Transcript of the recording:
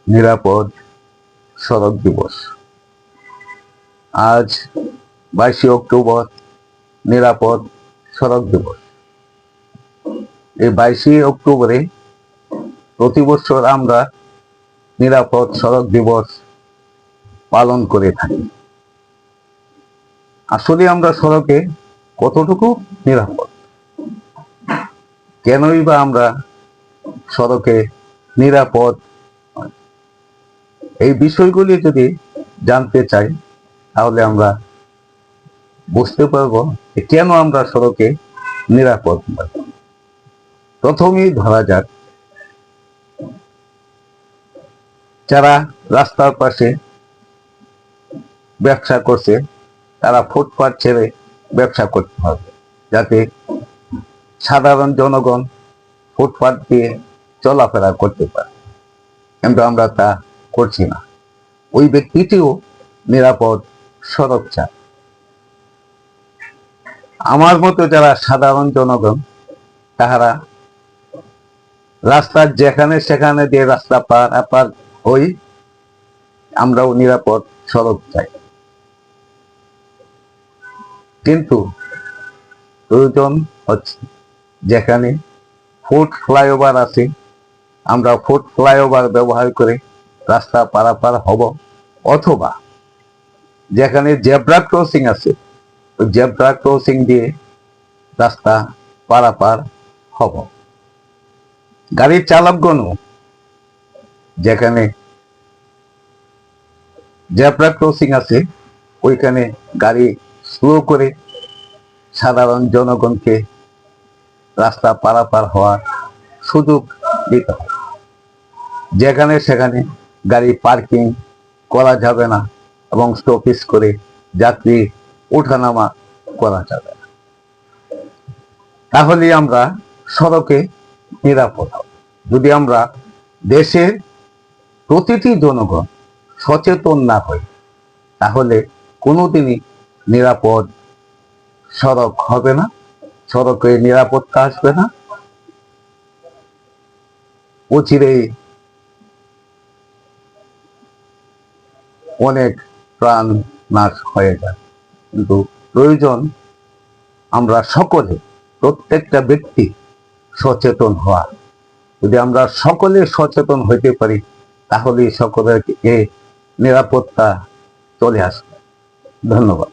নিরাপদ সড়ক দিবস। আজ 22 অক্টোবর নিরাপদ সড়ক দিবস। এই 22 অক্টোবরে প্রতি বছর আমরা নিরাপদ সড়ক দিবস পালন করে থাকি। আসলে আমরা সড়কে কতটুকু নিরাপদ, কেনই বা আমরা সড়কে নিরাপদ, এই বিষয়গুলি যদি জানতে চাই তাহলে আমরা বুঝতে পারবো কেন আমরা সড়কে নিরাপদ। প্রথমেই ধরা যাক, যারা রাস্তার পাশে ব্যবসা করছে তারা ফুটপাত ছেড়ে ব্যবসা করতে হবে, যাতে সাধারণ জনগণ ফুটপাত দিয়ে চলাফেরা করতে পারে। কিন্তু আমরা তা করছি না। ওই ব্যক্তিটিও নিরাপদ সড়ক চায়। আমার মতো যারা সাধারণ জনগণ, তাহারা রাস্তার যেখানে সেখানে দিয়ে রাস্তা পার হই, আমরাও নিরাপদ সড়ক চাই। কিন্তু প্রয়োজন হচ্ছে যেখানে ফুট ফ্লাইওভার আছে, আমরা ফুট ফ্লাইওভার ব্যবহার করে রাস্তা পারাপার হব, অথবা যেখানে জেব্রা ক্রসিং আছে ওই জেব্রা ক্রসিং দিয়ে রাস্তা পারাপার হব। গাড়ির চালকগণও যেখানে জেব্রা ক্রসিং আছে ওইখানে গাড়ি স্লো করে সাধারণ জনগণকে রাস্তা পারাপার হওয়ার সুযোগ দিতে হবে। যেখানে সেখানে গাড়ি পার্কিং করা যাবে না এবং স্টপেজ করে যাত্রী ওঠানামা করা যাবে না। তাহলে আমরা সড়কে নিরাপদ হব। যদি আমরা দেশের প্রতিটি জনগণ সচেতন না হই, তাহলে কোনোদিনই নিরাপদ সড়ক হবে না, সড়কে নিরাপত্তা আসবে না। অচিরেই অনেক প্রাণ নাশ হয়ে যায়। কিন্তু প্রয়োজন আমরা সকলে, প্রত্যেকটা ব্যক্তি সচেতন হওয়া। যদি আমরা সকলে সচেতন হইতে পারি তাহলে সকলের নিরাপত্তা চলে আসবে। ধন্যবাদ।